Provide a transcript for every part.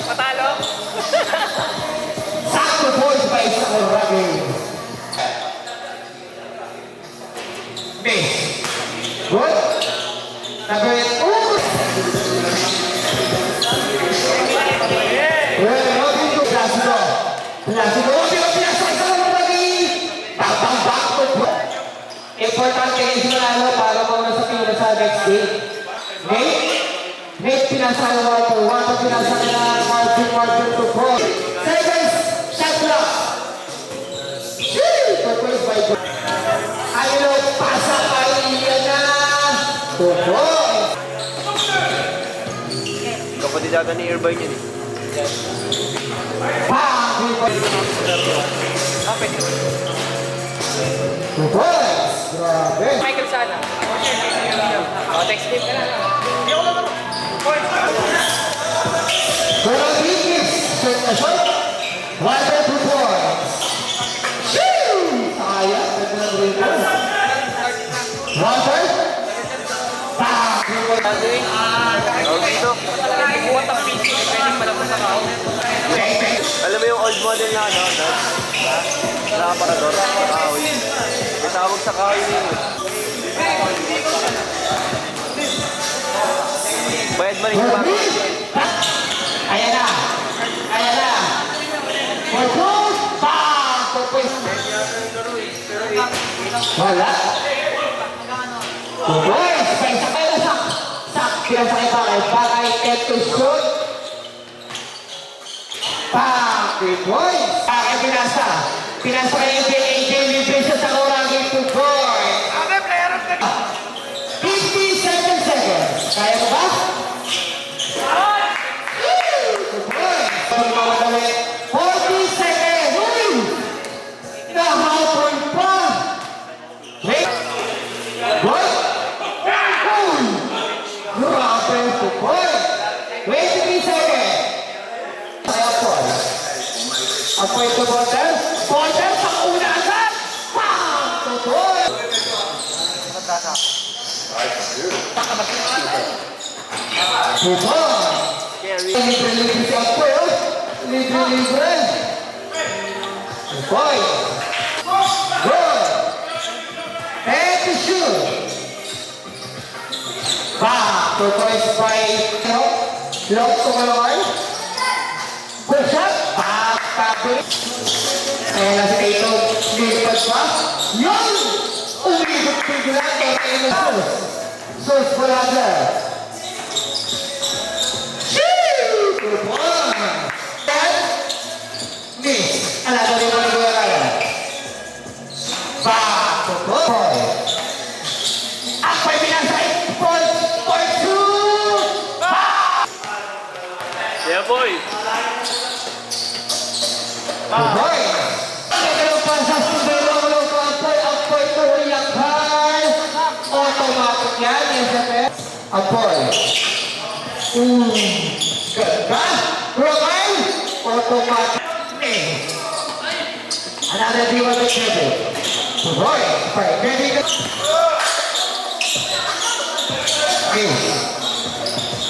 Patalo? Sakto points by Sakuragi. Miss. Good. Number 8. Well, Robin to Placido. Placido. Importante kayo sinalalo para mauna sa pila sa next game. Nate pinasa ng Walter pinasa na Martin to 4. Seconds, shot clock. Purpose by God. Ayun, pasa kay Ian na. To 4. Kapatid data ni Irvine yun eh. Bang! Kapit. To 4. Grabe. Michael Sana. O, text him ka na. Hindi ako naman. Pero Bigis, set na shot. Walter to 4. Sayang, naglang rin po. Walter. Bang! Tawag dito. Buwan ang PC. Pwedeng malabas sa kao. Alam mo yung old model na ano? Sa aparador. Kahoy. May tawag sa kahoy na yun. Bayad man yung bago. Ayan na. Ayan na. For goal. Bang! Purpose. Wala. Boys, isa kayo na sak. Sak. Pinasakay bakay. Bakay. Get to shoot. Bang! Good boys. Bakay pinasa. Pinasa kayo yung AJ Libresa sa Kuragi to 4. 57 seconds. Kaya mo ba? Good boys. 40 seconds. Nahapon pa. Wait. What? Grabe ito po. 23 seconds. Apoy ito, Porter. Porter, sa una agad. Bang! Tutoy. Tutoy. Libre-libre si Apoy, oh. Libre-libre. Tutoy. Good. And to shoot. Bang! Tutoy by Lock to Malaway. Good shot. Bang! Tabi. Ayan na si Tato. Lipad pa. Yun! Umibot ko yung lahat. Ayan na Source for other. Good one. And miss. Alam na rin mo na gawin kaya. Bang! Tutoy. Ako'y binasay. For two. Bang! Yeah, boy. Apoy! Ang pansas ng dalawang loko Apoy tuloy ang high. Automatic yan, SFF. Apoy. Ganda. Romay. Automatic. Another diwa to Chebe. Apoy. Ready to...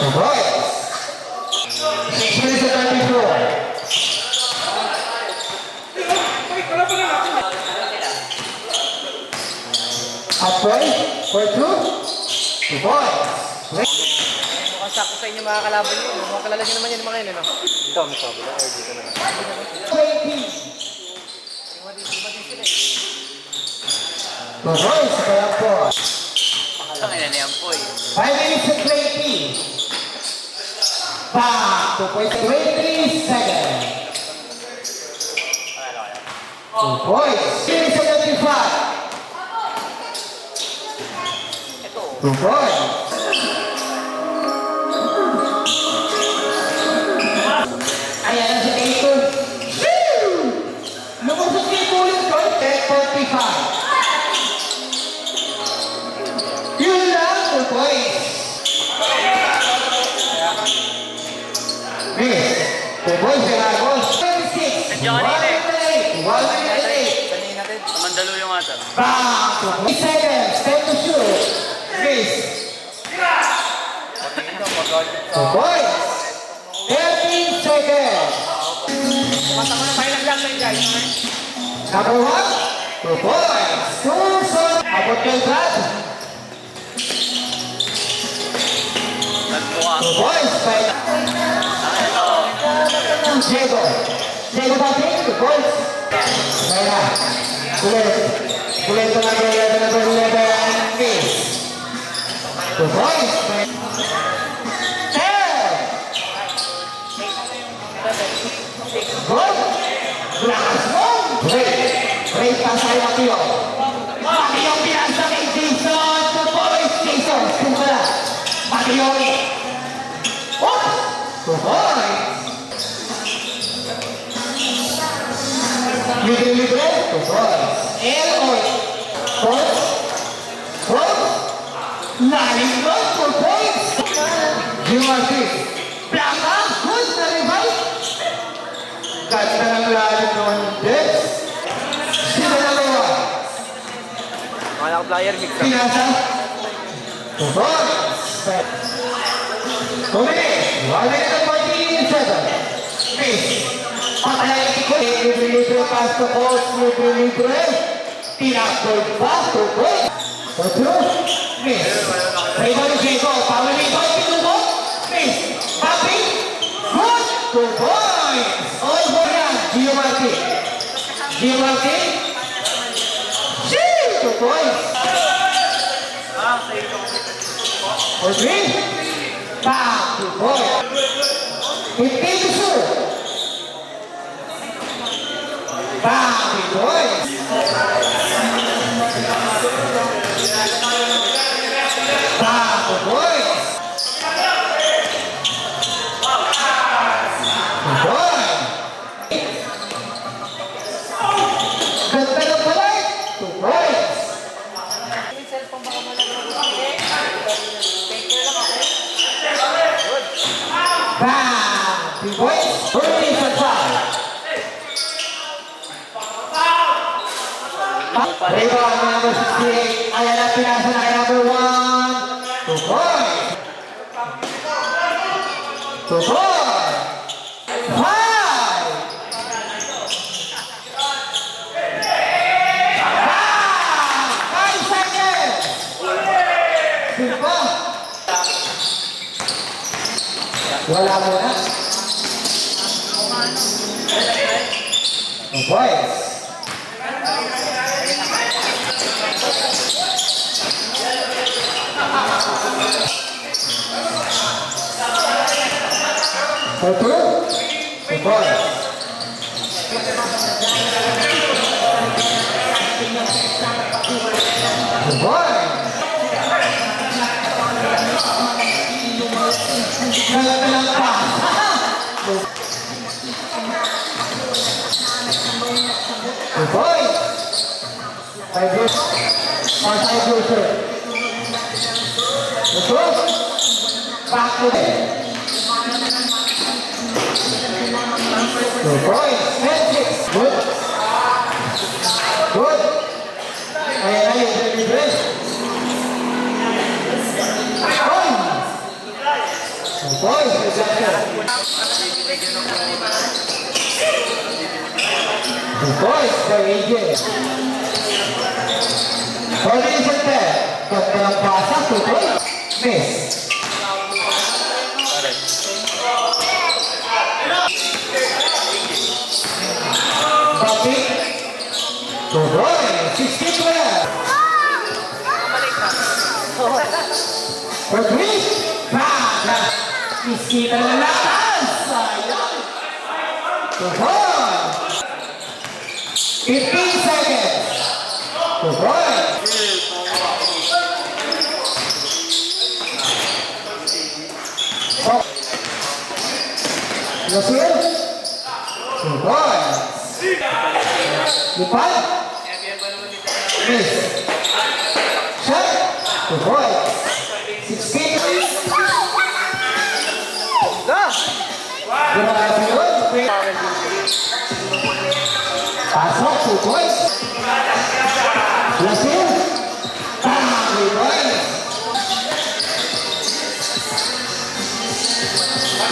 Apoy. 6 minutes and 34. Apoy, for two. Good boy. Mukhang sakto sa inyo mga kalaban nyo. Mukhang kalala nyo naman yun mga yun, ano? Dito kami sabi na, or dito na lang. 20. Good boy, sa kaya po. Ang ina niyan po eh. 5 minutes and 20. Bang! 2.23 seconds. Good boy. 6.75. Good boy. Ayan na si Tato. Lumusot niya yung ulit ko. 10.45. Yun lang. Good boy. Good boy. Seragos. 26. Nandiyan kanina eh. 1 Sanin natin. Sa Mandaluyong ata. Bang! 3 seconds. 10 to shoot. Miss. Pag-tingin daw, pag-guard. Good boy. 13 seconds. Number 1, 2 points. Susunod. Abot kay Brad. Nagmukha. 2 points. Diego. Diego Bating, 2 points. Mayra. Kulit. Kulit ko na number 11. Miss. 2 points. 10. Good. Last one. Break. Break pa sa Mateo. Mateo pinasa kay Jason. 2 points. Jason. Kumala. Mateo. Oh. 2 points. Libre. 2 points. L.O. Points. Points. Lalim doon. 2 points. Gimarti. Blanca. Good na revive. Ganda ng lalim ng Dex. Sino na gawa? Mga naka-flyer mix. Pinasa. 2 points. Tumili. Wala na ng 47. Miss. Patay ko. Libre pass to coach. Libre. Tinakboy pa. 2 points. 2. Miss. Rainbow ni Diego. Power Rainbow. Pinubo. Miss. Papi. Good. 2 points. All for yan. Gio Martin. Gio Martin. 2 points. For 3. Back. 2 points. 15 to 2. Back. 2 points. Back. 2 points. 2 points. Ganda ng balay. 2 points. Back. 2 points. 30 sa Rebound number 68. Ayan na pinasa na kay number 1. 2 points. 2 points. 5. 5 seconds. 5. Wala mo na. 2 points. For 2. 2 points. Nagdalang pa. 2 points. 5 years. Or 5 years. 2. Back to it. 2 points. 10-6. Good. Good. Ayan na yung libre. Points. 2 points. Possession. 2 points for AJ. 40-10. Ganda ng pasa. 2 points. Miss. Papi. 2 points. 16-12. For 3. Back. Iskita na lakas. Sayang. 2 points. 15 seconds. 2 points. Nasir. 2 points. Lipat. Miss. Shot. 2 points. 16. Grabe yun. Pasok. 2 points. Nasir. 3 points.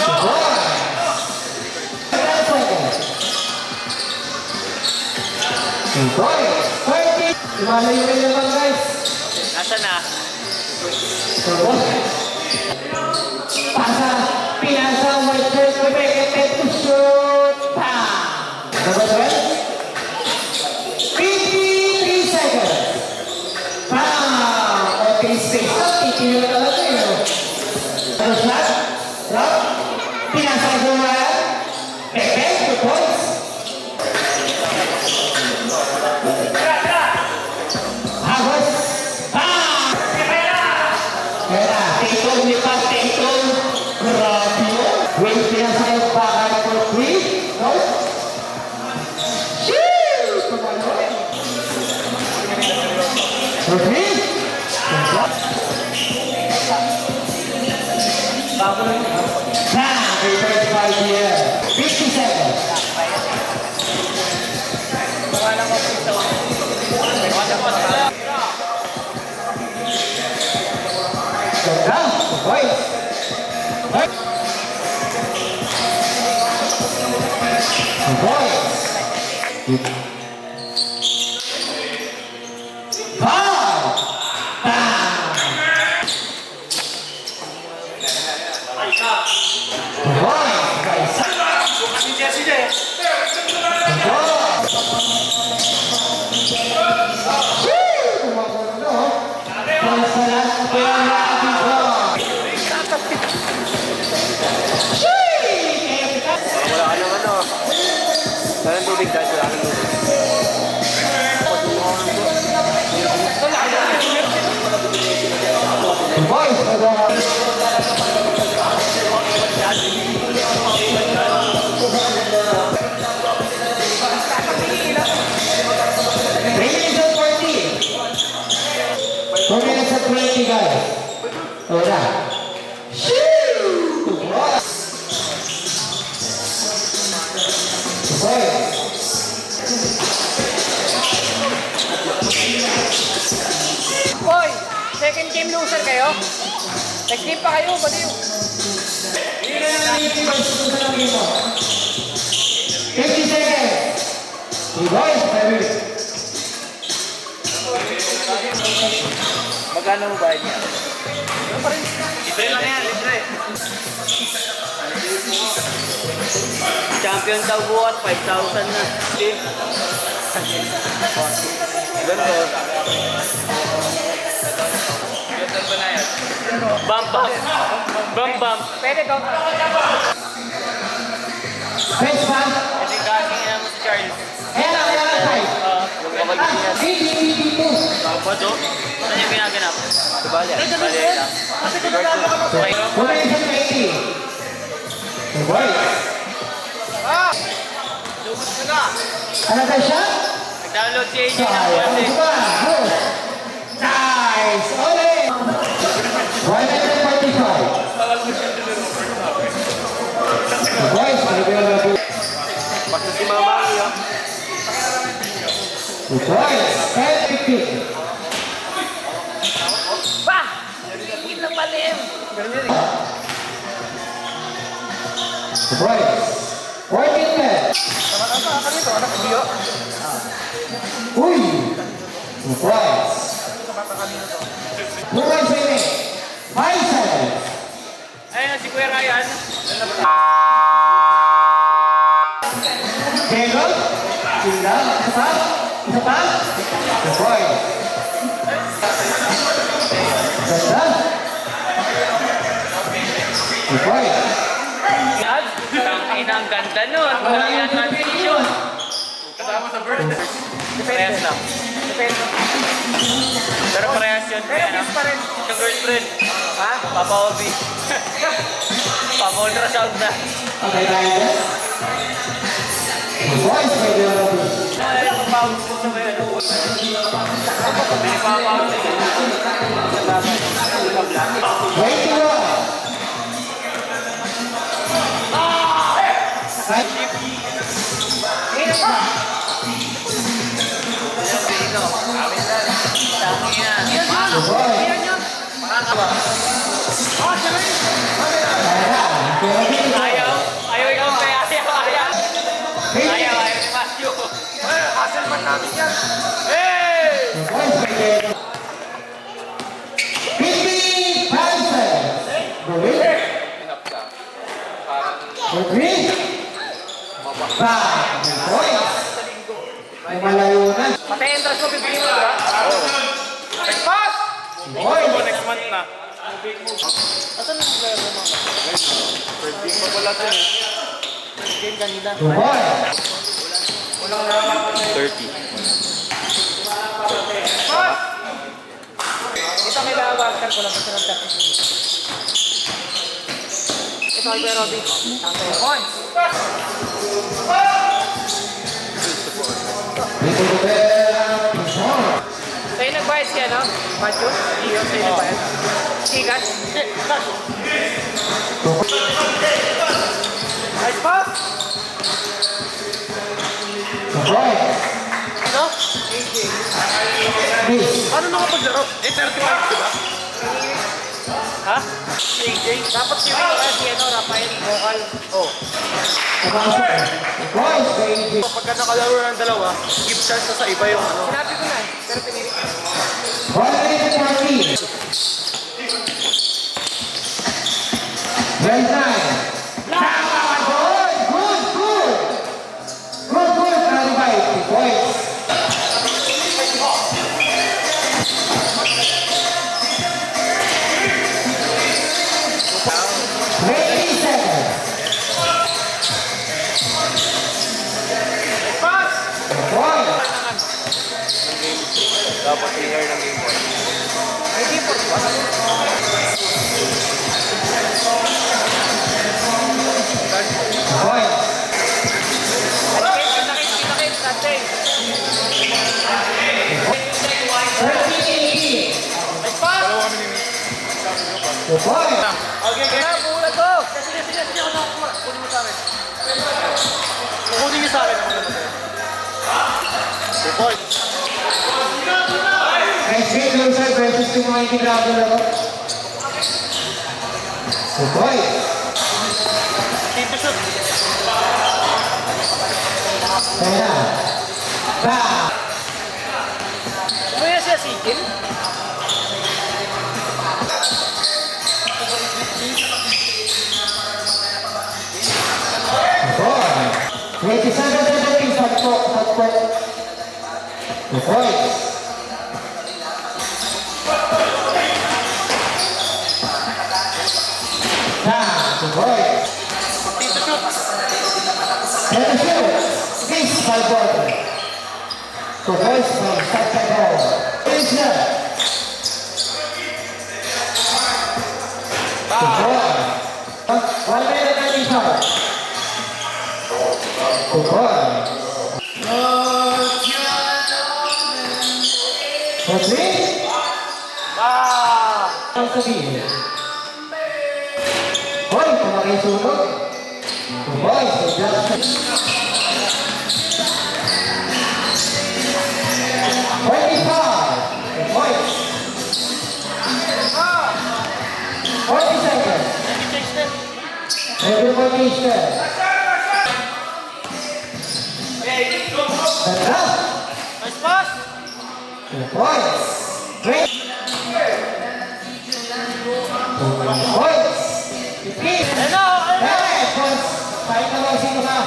2 points. Boys, 30. Lumalayo rin naman guys. Nasaan na? Pasa, pinasa, white shirt, Quebec, to shoot. Number 12. 53 seconds. Okay, space. Titilo na talaga yun. Ano shot? Drop. Pinasa ka bumayan. Quebec, 2 points. Agos. Kaya, take-home ni Pat, take-home. Grabe yun. Wait, pinasayang bakal for 3. No? Shoot! For 3. Nah, reverse 5 here. 50 seconds. Ganda, boys. Boys. 5. Wala ka ng ano. Wala ng tubig dahil wala ng tubig. Boy, second game loser kayo? Next game pa kayo, bali yung... 50 seconds. Boys, Magkano mo bayad niya? Libre lang yan, libre. Champion daw buhat, 5,000 na. Ganto. Bump, bump. Bump, bump. Pwede daw. Bench pa. Kasi kasing ina mo si Charles. Ayan ang side. Yung kapatid niya. 82. Kapatid o? Saan yung ginaganap? Sa bali. Bali lang. Okay. Formation 80. Boys. Ano tayo siya? Nag-download si AJ ng Sayang boss pa. Good. Nice. Ole. 145. Boys, pwede na po. Basta si Mama ang iyo. Boys, 10-15. Pa! Higit ng malim! Boys, 14-10. Uy! Boys. Bukan sini. 5 seconds. Ayun si Kuya Ryan. Kegel. Tinggal. Cepat. Cepat. Boys. Ganda. Boys. Ang inang ganda nun. Walang yan transition. Parehas lang. Pero parehas yun. Kaya pa rin. Yung girlfriend. Ha? Papa Obi. Papa ultrasound na. Okay, tayo. Boys, pwede na po. Ay, papa-out po sa kayo. May papa-out. 21. Ayaw ikaw kaya ayaw ni Matthew. laban namin yan. The boys by Diego. 50,000. The winner. Agree? Bang! The boys. May malayo na. Pati entrance mo, bibigyan mo, diba? Next pass! The boys. Next month na. Asan na yung player mo, mga? Third game pa pala dun eh. Game kanina. The boys. 30. Ito kailangan wagkan ko lang kasi nag-30. Ito kay Kuya Robby. On! Dito the bell. Sa'yo nagbayad siya, no? Macho? Iyo, sa'yo nagbayad. Sikat? Nice pass! The boys. Ito? AJ. Miss. Ano nakapaglaro? 35, diba? Ha? AJ? Dapat si Rafael Vocal. Oh. The boys by AJ. Pagka nakalaro ng dalawa, give chance na sa iba yung ano. Sinabi ko na eh, pero pinilit. 140. Right nine. Good, good, good. Good, good. 35 points. Pass! Dapat winner ng game point. Hindi po. Nakit, natin. Nice pass! Okay, kaya bulat to. Sige, ako nakakuha. Kunin mo sa akin. Kunin niyo sa akin. Good point. Nice hit, Loser, versus yung mga hindi nakakularo. Good boy. Team to shoot. Kaya na. Bang! Ano yan siya, Sigil? Good boy. 27-17, sagpo. Good boy. Good boy. Team to shoot. Let us shoot. This by Gordon. The voice from Saxagon. Finish na. Good boy. 1 minute and 95. Good boy. That's it. Ang sabihin. Hoy, kumakisunog. Good boy. Good job. 25. Good boy. 40 seconds. Everybody is there. That's up. Nice pass! Good boys. Great. Good boys. Repeat. Ano? Hey, boys. Tayo na lang sino ka.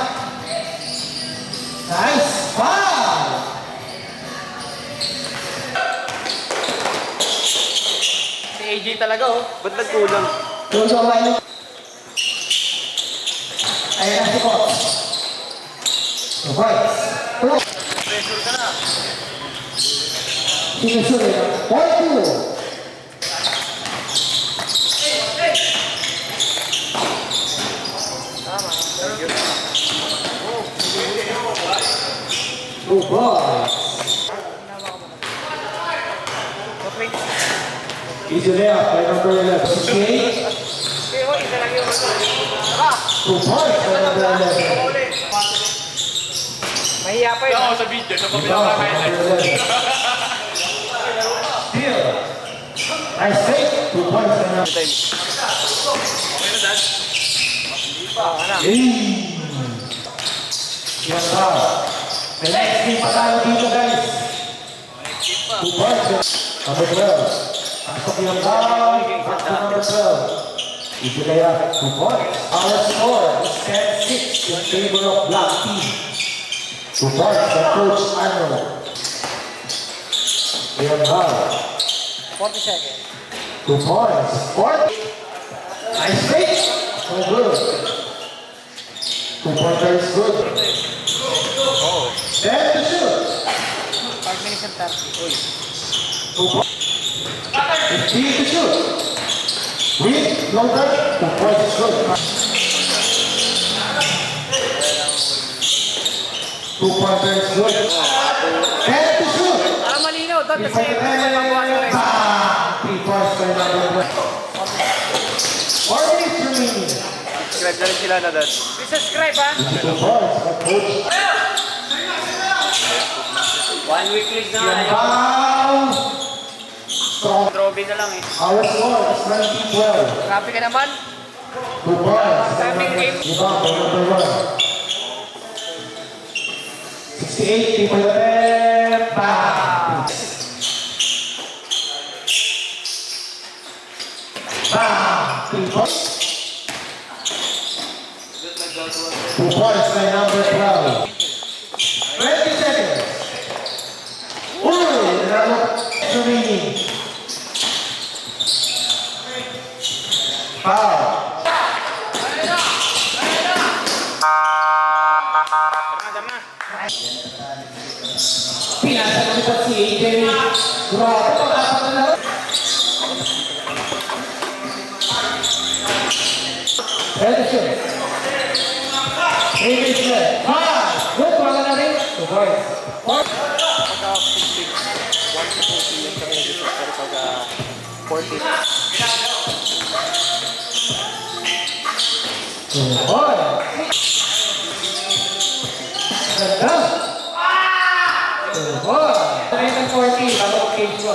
Nice foul. Si AJ talaga, oh. Ba't nagkulang? Tulo kayo. Ayan na si Coach. Good boys. Pressure ka na. Sinusunod. 42. Good boys. Easy there, by number 11. 68. Okay, oh, isa lang yung Tara! Good boys, by number 11. Mahiya pa yun. sa video, sa Rebound, by number 11. Steal. Nice take. Good boys, by number 11. Oh, ano? Yan ba? The next team pa tayo dito, guys. 2 points. Number 12. Pasok yung down. Back to number 12. Ito kaya 2 points. Our score is 10-6 in favor of black team. 2 points by Coach Arnold. Yung down. 40 seconds. 2 points. 40. Nice break. So good. 2-pointer is good. 10 to shoot. 5 minutes and 30. Uy. 2 points. 15 to shoot. With floater, 2 points is good. 2-pointer is good. 10 to shoot. Para malinaw doon kasi mababawas na rin. 3 points by number 1. 4 minutes remaining. Subscribe na rin sila na dad. Subscribe ha. 2 points by Coach. 1 week league na. Bound. Strong. Trophy na lang eh. Our score is 19-12. Grabe ka naman. 2 points. Rebound by number 1. 68, people left. Bam! Bam! 3 points. 2 points by number 12. 20 seconds. Uy! Remaining. Foul. Pinasa mo pa si AJ. Grabe, pag-apat na lang. Ready, sir. AJ, sir. Good, wala na rin. 2 points. Pagka 15, 1 to 2 PM kami nag-isip. Pero pagka 14, 2 points. Ganda. 2 points. 140, bago case 1.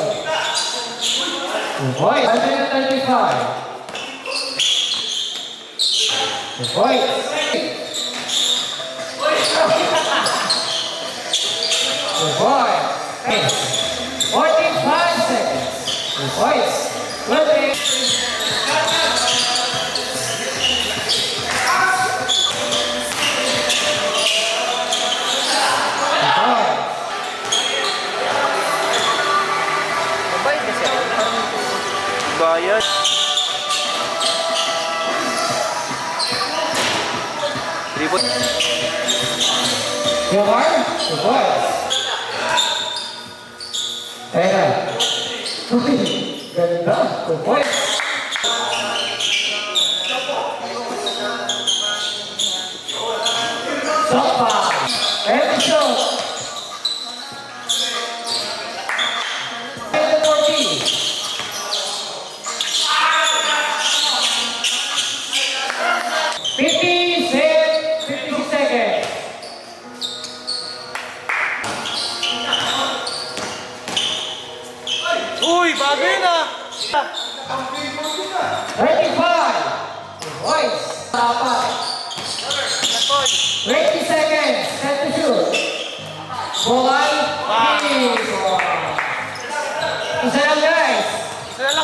2 points. 135. 2 points. 2 points. 45 seconds. 2 points. 20. mabait kasi ako. Bayad. Reboot. Yung arm, 2 points. Teka. Uy, ganda. 2 points. Sopa. Empty shot. 40. 50 seconds. Uy, bago yun ah! 35. 2 points. Dapat. 20 seconds. Set to shoot. Ball. Isa lang yan.